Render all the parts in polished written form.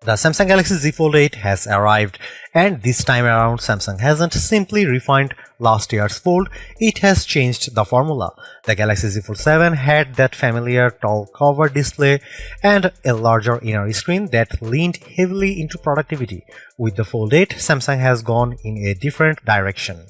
The Samsung Galaxy Z Fold 8 has arrived, and this time around Samsung hasn't simply refined last year's Fold, it has changed the formula. The Galaxy Z Fold 7 had that familiar tall cover display and a larger inner screen that leaned heavily into productivity. With the Fold 8, Samsung has gone in a different direction.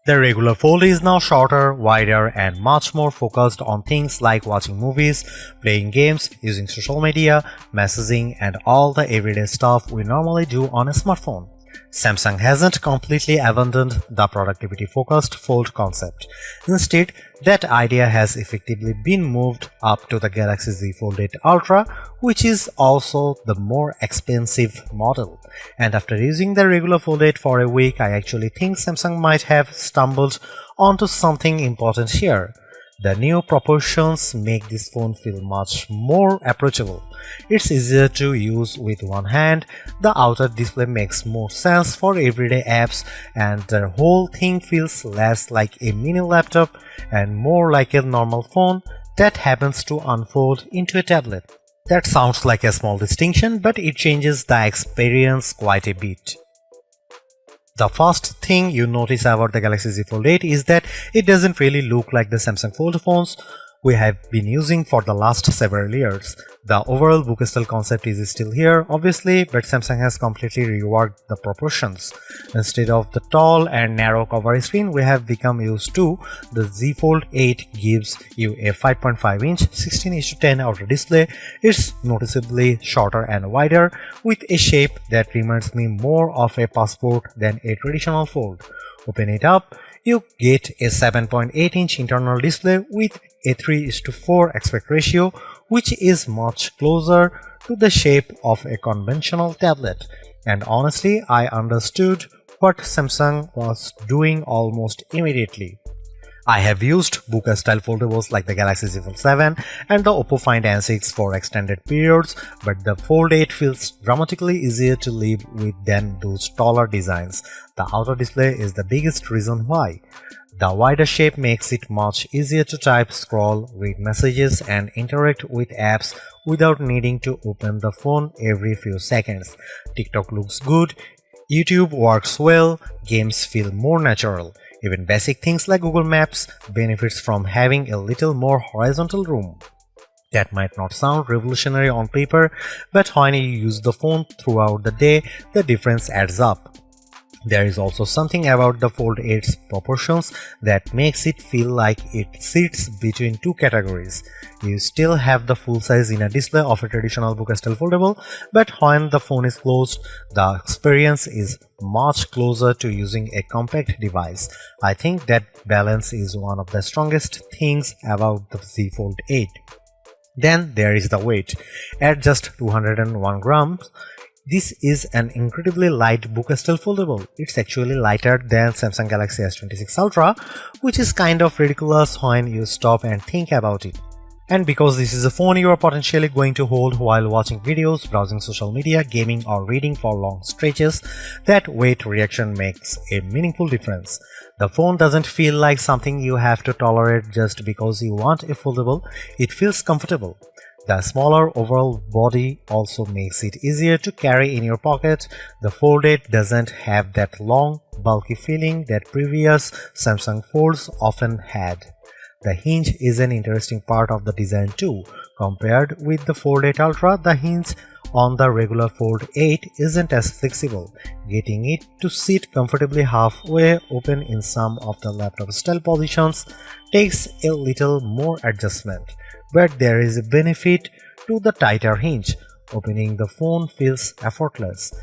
The regular Fold is now shorter, wider, and much more focused on things like watching movies, playing games, using social media, messaging, and all the everyday stuff we normally do on a smartphone. Samsung hasn't completely abandoned the productivity-focused Fold concept. Instead, that idea has effectively been moved up to the Galaxy Z Fold 8 Ultra, which is also the more expensive model. And after using the regular Fold 8 for a week, I actually think Samsung might have stumbled onto something important here. The new proportions make this phone feel much more approachable. It's easier to use with one hand, the outer display makes more sense for everyday apps, and the whole thing feels less like a mini laptop and more like a normal phone that happens to unfold into a tablet. That sounds like a small distinction, but it changes the experience quite a bit. The first thing you notice about the Galaxy Z Fold 8 is that it doesn't really look like the Samsung Fold phones we have been using for the last several years. The overall book style concept is still here, obviously, but Samsung has completely reworked the proportions. Instead of the tall and narrow cover screen we have become used to, the Z Fold 8 gives you a 5.5-inch 16:10 outer display. It's noticeably shorter and wider, with a shape that reminds me more of a passport than a traditional Fold. Open it up, you get a 7.8-inch internal display with a 3:4 aspect ratio, which is much closer to the shape of a conventional tablet. And honestly, I understood what Samsung was doing almost immediately. I have used book-style foldables like the Galaxy Z Fold 7 and the Oppo Find N6 for extended periods, but the Fold 8 feels dramatically easier to live with than those taller designs. The outer display is the biggest reason why. The wider shape makes it much easier to type, scroll, read messages, and interact with apps without needing to open the phone every few seconds. TikTok looks good, YouTube works well, games feel more natural. Even basic things like Google Maps benefits from having a little more horizontal room. That might not sound revolutionary on paper, but when you use the phone throughout the day, the difference adds up. There is also something about the Fold 8's proportions that makes it feel like it sits between two categories. You still have the full-size inner display of a traditional book-style foldable, but when the phone is closed, the experience is much closer to using a compact device. I think that balance is one of the strongest things about the Z Fold 8. Then there is the weight. At just 201 grams, this is an incredibly light book-style foldable. It's actually lighter than Samsung Galaxy S26 Ultra, which is kind of ridiculous when you stop and think about it. And because this is a phone you are potentially going to hold while watching videos, browsing social media, gaming, or reading for long stretches, that weight reaction makes a meaningful difference. The phone doesn't feel like something you have to tolerate just because you want a foldable, it feels comfortable. The smaller overall body also makes it easier to carry in your pocket. The Fold 8 doesn't have that long, bulky feeling that previous Samsung Folds often had. The hinge is an interesting part of the design too. Compared with the Fold 8 Ultra, the hinge on the regular Fold 8 isn't as flexible. Getting it to sit comfortably halfway open in some of the laptop style positions takes a little more adjustment. But there is a benefit to the tighter hinge. Opening the phone feels effortless.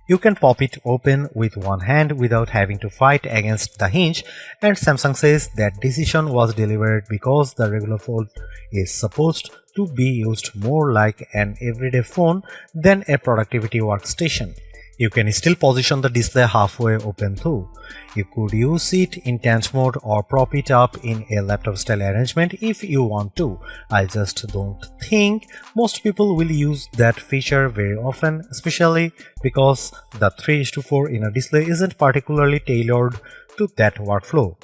You can pop it open with one hand without having to fight against the hinge, and Samsung says that decision was deliberate because the regular Fold is supposed to be used more like an everyday phone than a productivity workstation. You can still position the display halfway open too. You could use it in tense mode or prop it up in a laptop style arrangement if you want to. I just don't think most people will use that feature very often, especially because the 3:4 inner display isn't particularly tailored to that workflow.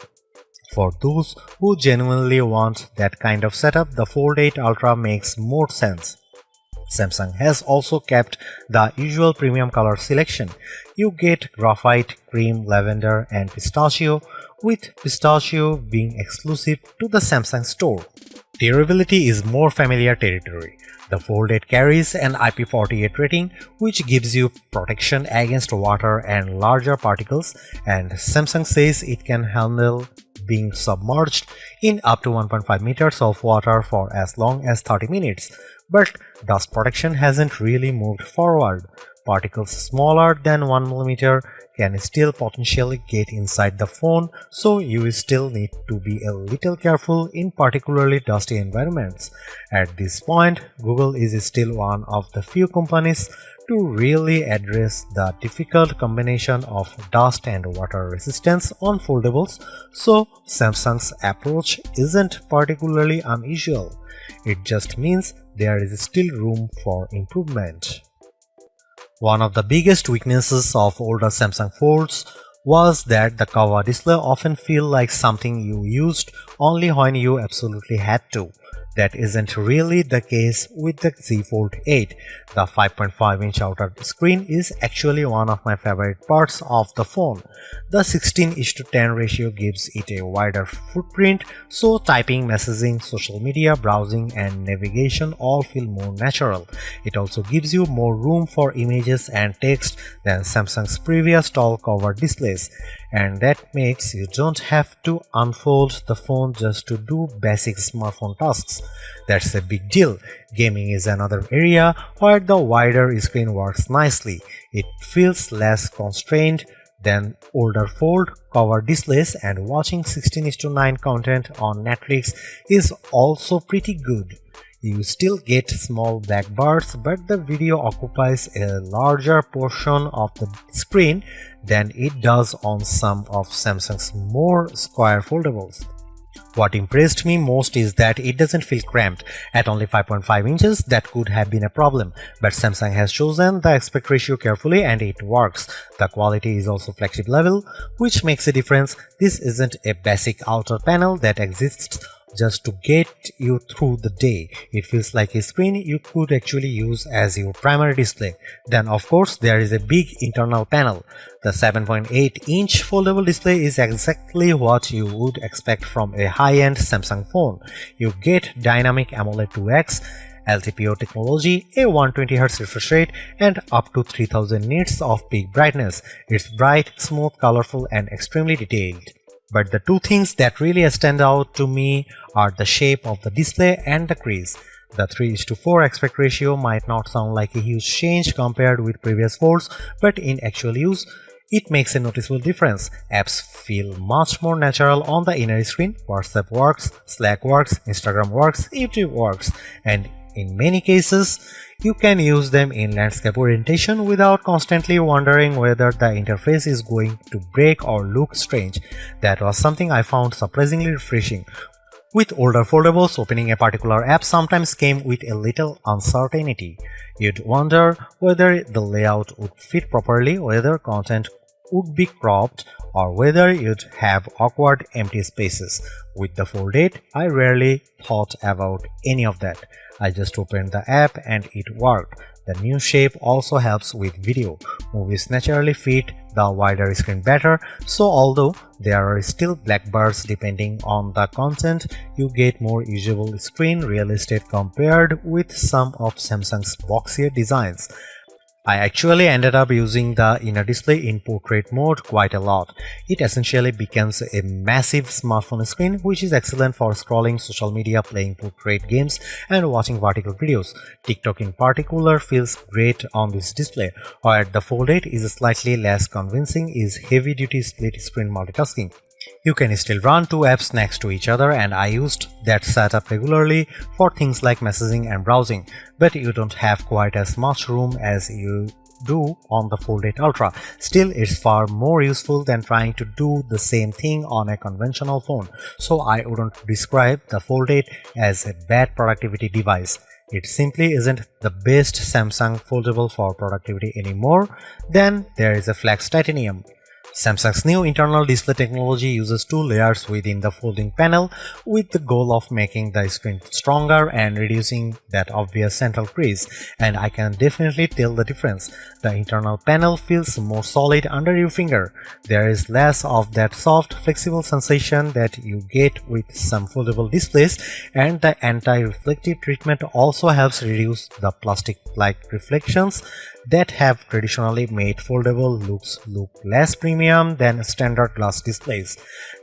For those who genuinely want that kind of setup, the Fold 8 Ultra makes more sense. Samsung has also kept the usual premium color selection. You get graphite, cream, lavender, and pistachio, with pistachio being exclusive to the Samsung store. Durability is more familiar territory. The Fold 8 carries an IP48 rating, which gives you protection against water and larger particles, and Samsung says it can handle being submerged in up to 1.5 meters of water for as long as 30 minutes. But dust protection hasn't really moved forward. Particles smaller than 1 mm can still potentially get inside the phone, so you still need to be a little careful in particularly dusty environments. At this point, Google is still one of the few companies to really address the difficult combination of dust and water resistance on foldables, so Samsung's approach isn't particularly unusual. It just means there is still room for improvement. One of the biggest weaknesses of older Samsung Folds was that the cover display often feel like something you used only when you absolutely had to. That isn't really the case with the Z Fold 8. The 5.5-inch outer screen is actually one of my favorite parts of the phone. The 16:10 ratio gives it a wider footprint, so typing, messaging, social media, browsing, and navigation all feel more natural. It also gives you more room for images and text than Samsung's previous tall cover displays, and that makes you don't have to unfold the phone just to do basic smartphone tasks. That's a big deal. Gaming is another area where the wider screen works nicely. It feels less constrained than older fold cover displays, and watching 16:9 content on Netflix is also pretty good. You still get small black bars, but the video occupies a larger portion of the screen than it does on some of Samsung's more square foldables. What impressed me most is that it doesn't feel cramped. At only 5.5 inches, that could have been a problem, but Samsung has chosen the aspect ratio carefully and it works. The quality is also flagship level, which makes a difference. This isn't a basic outer panel that exists just to get you through the day. It feels like a screen you could actually use as your primary display. Then of course there is a big internal panel. The 7.8-inch foldable display is exactly what you would expect from a high-end Samsung phone. You get dynamic AMOLED 2X, LTPO technology, a 120Hz refresh rate, and up to 3000 nits of peak brightness. It's bright, smooth, colorful, and extremely detailed. But the two things that really stand out to me are the shape of the display and the crease. The 3:4 aspect ratio might not sound like a huge change compared with previous folds, but in actual use, it makes a noticeable difference. Apps feel much more natural on the inner screen. WhatsApp works, Slack works, Instagram works, YouTube works, and in many cases, you can use them in landscape orientation without constantly wondering whether the interface is going to break or look strange. That was something I found surprisingly refreshing. With older foldables, opening a particular app sometimes came with a little uncertainty. You'd wonder whether the layout would fit properly, whether content would be cropped, or whether you'd have awkward empty spaces. With the Fold 8, I rarely thought about any of that. I just opened the app and it worked. The new shape also helps with video. Movies naturally fit the wider screen better, so although there are still black bars depending on the content, you get more usable screen real estate compared with some of Samsung's boxier designs. I actually ended up using the inner display in portrait mode quite a lot. It essentially becomes a massive smartphone screen, which is excellent for scrolling social media, playing portrait games, and watching vertical videos. TikTok in particular feels great on this display, while the Fold 8 is slightly less convincing is heavy-duty split-screen multitasking. You can still run two apps next to each other, and I used that setup regularly for things like messaging and browsing, but you don't have quite as much room as you do on the Fold 8 Ultra. Still, it's far more useful than trying to do the same thing on a conventional phone, so I wouldn't describe the Fold 8 as a bad productivity device. It simply isn't the best Samsung foldable for productivity anymore. Then there is a Flex Titanium. Samsung's new internal display technology uses two layers within the folding panel with the goal of making the screen stronger and reducing that obvious central crease, and I can definitely tell the difference. The internal panel feels more solid under your finger. There is less of that soft, flexible sensation that you get with some foldable displays, and the anti-reflective treatment also helps reduce the plastic-like reflections that have traditionally made foldable looks look less premium than standard glass displays.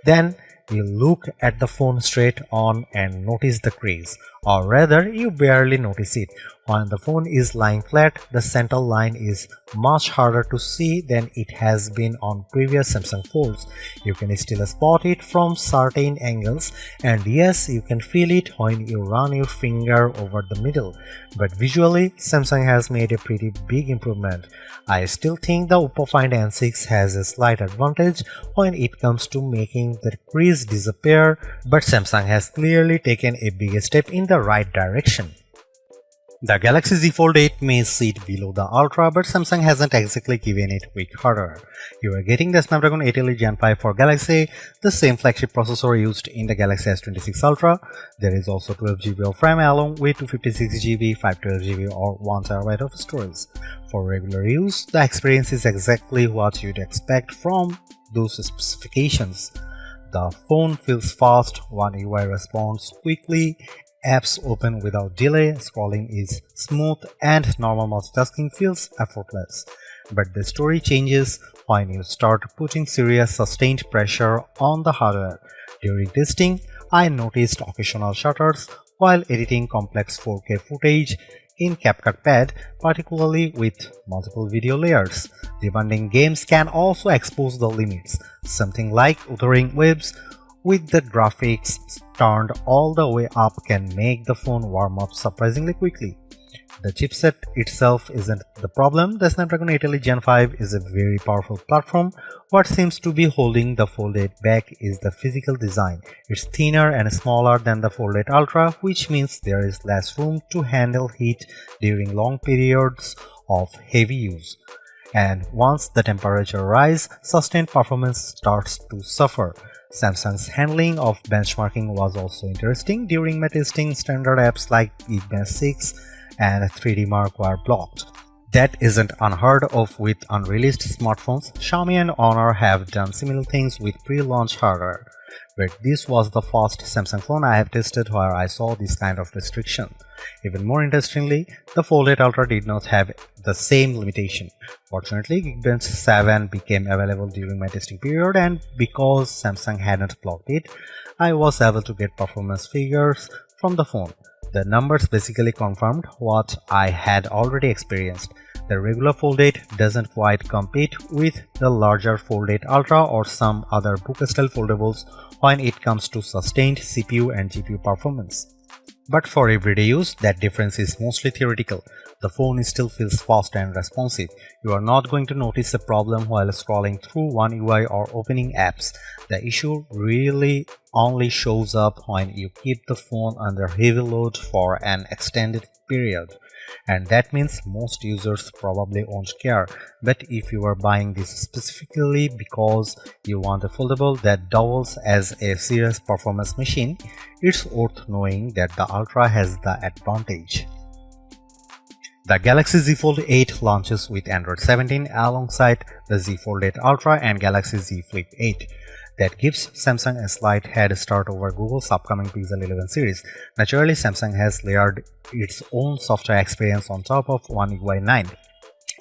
Then you look at the phone straight on and notice the crease, or rather you barely notice it. When the phone is lying flat, the center line is much harder to see than it has been on previous Samsung Folds. You can still spot it from certain angles, and yes, you can feel it when you run your finger over the middle. But visually, Samsung has made a pretty big improvement. I still think the Oppo Find N6 has a slight advantage when it comes to making the crease disappear, but Samsung has clearly taken a big step in the right direction. The Galaxy Z Fold 8 may sit below the Ultra, but Samsung hasn't exactly given it weak hardware. You are getting the Snapdragon 8 Elite Gen 5 for Galaxy, the same flagship processor used in the Galaxy S26 Ultra. There is also 12GB of RAM along with 256GB, 512GB or 1TB of storage. For regular use, the experience is exactly what you'd expect from those specifications. The phone feels fast, One UI responds quickly, apps open without delay, scrolling is smooth, and normal multitasking feels effortless. But the story changes when you start putting serious sustained pressure on the hardware. During testing, I noticed occasional shutters while editing complex 4K footage in CapCut Pad, particularly with multiple video layers. Demanding games can also expose the limits, something like uttering waves with the graphics turned all the way up can make the phone warm up surprisingly quickly. The chipset itself isn't the problem. The Snapdragon 8 Elite Gen 5 is a very powerful platform. What seems to be holding the Fold 8 back is the physical design. It's thinner and smaller than the Fold 8 Ultra, which means there is less room to handle heat during long periods of heavy use. And once the temperature rises, sustained performance starts to suffer. Samsung's handling of benchmarking was also interesting. During my testing, standard apps like Geekbench 6 and 3D Mark were blocked. That isn't unheard of with unreleased smartphones. Xiaomi and Honor have done similar things with pre-launch hardware, but this was the first Samsung phone I have tested where I saw this kind of restriction. Even more interestingly, the Fold 8 Ultra did not have the same limitation. Fortunately, Geekbench 7 became available during my testing period, and because Samsung hadn't blocked it, I was able to get performance figures from the phone. The numbers basically confirmed what I had already experienced. The regular Fold 8 doesn't quite compete with the larger Fold 8 Ultra or some other book-style foldables when it comes to sustained CPU and GPU performance. But for everyday use, that difference is mostly theoretical. The phone still feels fast and responsive. You are not going to notice a problem while scrolling through One UI or opening apps. The issue really only shows up when you keep the phone under heavy load for an extended period. And that means most users probably won't care. But if you are buying this specifically because you want a foldable that doubles as a serious performance machine, it's worth knowing that the Ultra has the advantage. The Galaxy Z Fold 8 launches with Android 17 alongside the Z Fold 8 Ultra and Galaxy Z Flip 8. That gives Samsung a slight head start over Google's upcoming Pixel 11 series. Naturally, Samsung has layered its own software experience on top of One UI 9.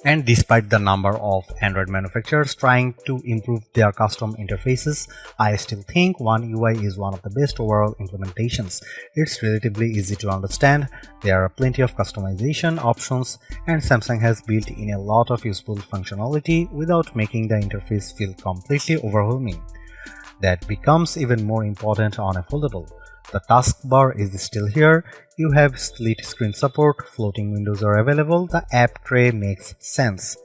And despite the number of Android manufacturers trying to improve their custom interfaces, I still think One UI is one of the best overall implementations. It's relatively easy to understand, there are plenty of customization options, and Samsung has built in a lot of useful functionality without making the interface feel completely overwhelming. That becomes even more important on a foldable. The taskbar is still here, you have split screen support, floating windows are available, the app tray makes sense,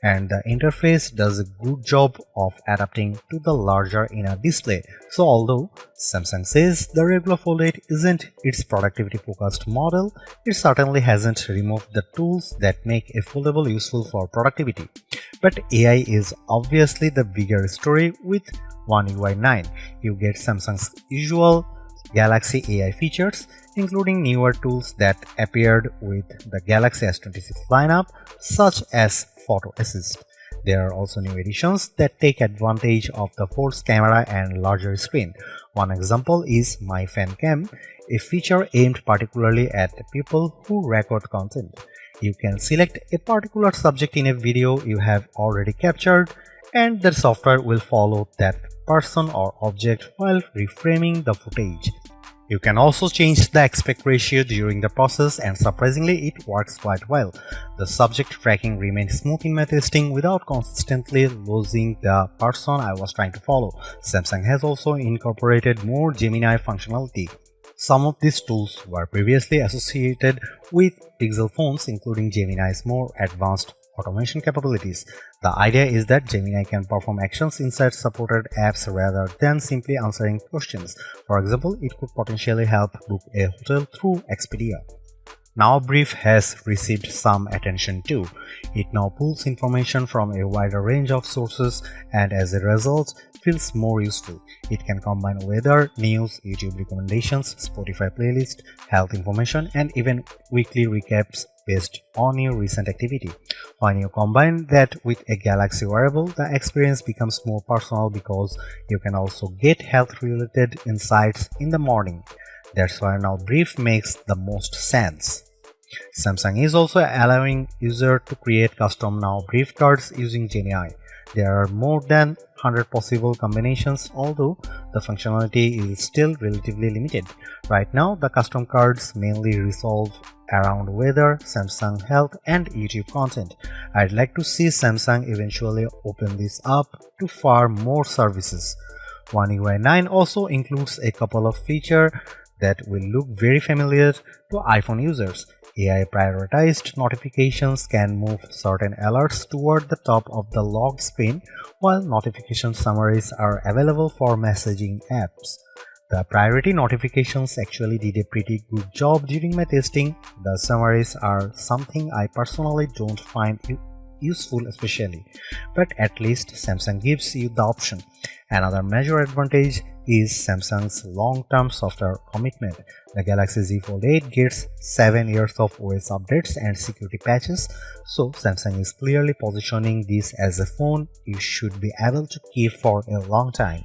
and the interface does a good job of adapting to the larger inner display. So although Samsung says the regular Fold 8 isn't its productivity focused model, it certainly hasn't removed the tools that make a foldable useful for productivity. But AI is obviously the bigger story with One UI 9. You get Samsung's usual Galaxy AI features, including newer tools that appeared with the Galaxy S26 lineup, such as Photo Assist. There are also new editions that take advantage of the Fold's camera and larger screen. One example is My Fan Cam, a feature aimed particularly at people who record content. You can select a particular subject in a video you have already captured, and the software will follow that person or object while reframing the footage. You can also change the aspect ratio during the process, and surprisingly it works quite well. The subject tracking remained smooth in my testing without consistently losing the person I was trying to follow. Samsung has also incorporated more Gemini functionality. Some of these tools were previously associated with Pixel phones, including Gemini's more advanced automation capabilities. The idea is that Gemini can perform actions inside supported apps rather than simply answering questions. For example, it could potentially help book a hotel through Expedia. Now Brief has received some attention too. It now pulls information from a wider range of sources and as a result feels more useful. It can combine weather, news, YouTube recommendations, Spotify playlist, health information, and even weekly recaps based on your recent activity. When you combine that with a Galaxy wearable, the experience becomes more personal because you can also get health-related insights in the morning. That's why now Brief makes the most sense. Samsung is also allowing users to create custom Now Brief cards using Gemini. There are more than 100 possible combinations, although the functionality is still relatively limited. Right now, the custom cards mainly resolve around weather, Samsung Health, and YouTube content. I'd like to see Samsung eventually open this up to far more services. One UI 9 also includes a couple of features that will look very familiar to iPhone users. AI prioritized notifications can move certain alerts toward the top of the locked screen, while notification summaries are available for messaging apps. The priority notifications actually did a pretty good job during my testing. The summaries are something I personally don't find useful especially, but at least Samsung gives you the option. Another major advantage is Samsung's long-term software commitment. The Galaxy Z Fold 8 gets 7 years of OS updates and security patches, so Samsung is clearly positioning this as a phone you should be able to keep for a long time.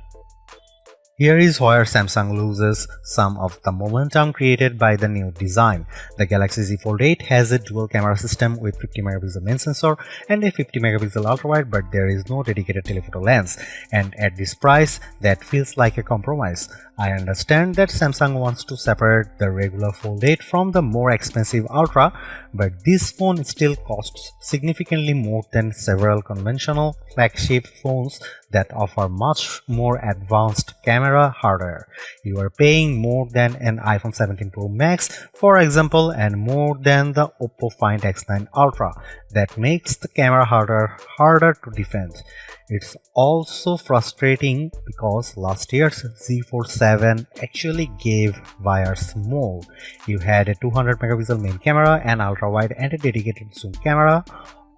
Here is where Samsung loses some of the momentum created by the new design. The Galaxy Z Fold 8 has a dual camera system with 50 megapixel main sensor and a 50 megapixel ultrawide, but there is no dedicated telephoto lens, and at this price that feels like a compromise. I understand that Samsung wants to separate the regular Fold 8 from the more expensive Ultra, but this phone still costs significantly more than several conventional flagship phones that offer much more advanced camera hardware. You are paying more than an iPhone 17 Pro Max, for example, and more than the Oppo Find X9 Ultra. That makes the camera hardware harder to defend. It's also frustrating because last year's Z Fold 7 actually gave buyers more. You had a 200 megapixel main camera, an ultra-wide, and a dedicated zoom camera,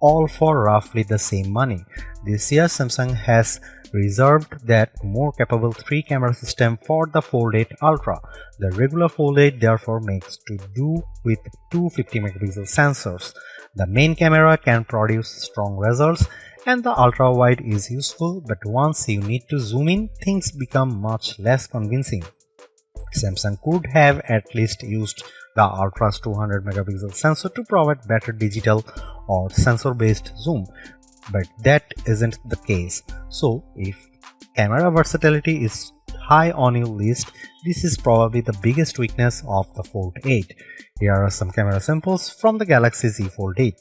all for roughly the same money. This year, Samsung has reserved that more capable 3-camera system for the Fold 8 Ultra. The regular Fold 8 therefore makes to do with two 50 megapixel sensors. The main camera can produce strong results and the ultra-wide is useful, but once you need to zoom in, things become much less convincing. Samsung could have at least used the Ultra's 200 megapixel sensor to provide better digital or sensor-based zoom, but that isn't the case. So if camera versatility is high on your list, this is probably the biggest weakness of the Fold 8. Here are some camera samples from the Galaxy Z Fold 8.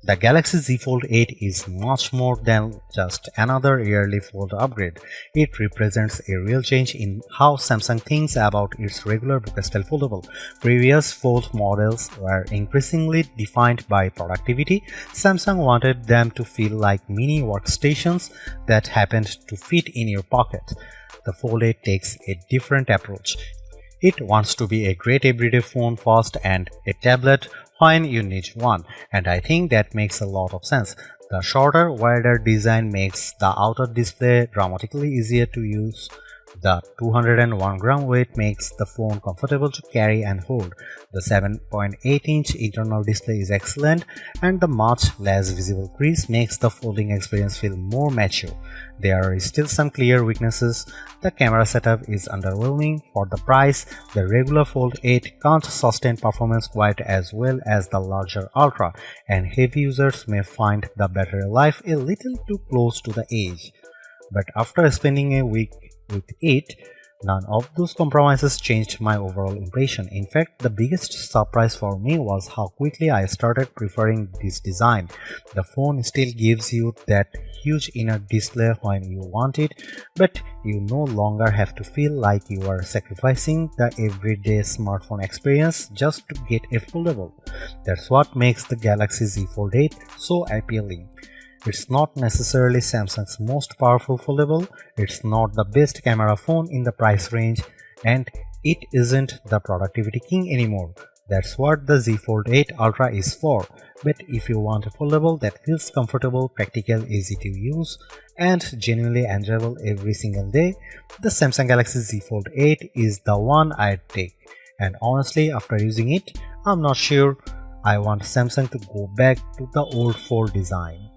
The Galaxy Z Fold 8 is much more than just another yearly fold upgrade. It represents a real change in how Samsung thinks about its regular book-style foldable. Previous fold models were increasingly defined by productivity. Samsung wanted them to feel like mini workstations that happened to fit in your pocket. The Fold 8 takes a different approach. It wants to be a great everyday phone first and a tablet when you need one, and I think that makes a lot of sense. The shorter, wider design makes the outer display dramatically easier to use. The 201-gram weight makes the phone comfortable to carry and hold. The 7.8-inch internal display is excellent, and the much less visible crease makes the folding experience feel more mature. There are still some clear weaknesses. The camera setup is underwhelming for the price. The regular Fold 8 can't sustain performance quite as well as the larger Ultra, and heavy users may find the battery life a little too close to the edge. But after spending a week with it, none of those compromises changed my overall impression. In fact, the biggest surprise for me was how quickly I started preferring this design. The phone still gives you that huge inner display when you want it, but you no longer have to feel like you are sacrificing the everyday smartphone experience just to get a foldable. That's what makes the Galaxy Z Fold 8 so appealing. It's not necessarily Samsung's most powerful foldable, it's not the best camera phone in the price range, and it isn't the productivity king anymore. That's what the Z Fold 8 Ultra is for. But if you want a foldable that feels comfortable, practical, easy to use, and genuinely enjoyable every single day, the Samsung Galaxy Z Fold 8 is the one I'd take. And honestly, after using it, I'm not sure I want Samsung to go back to the old Fold design.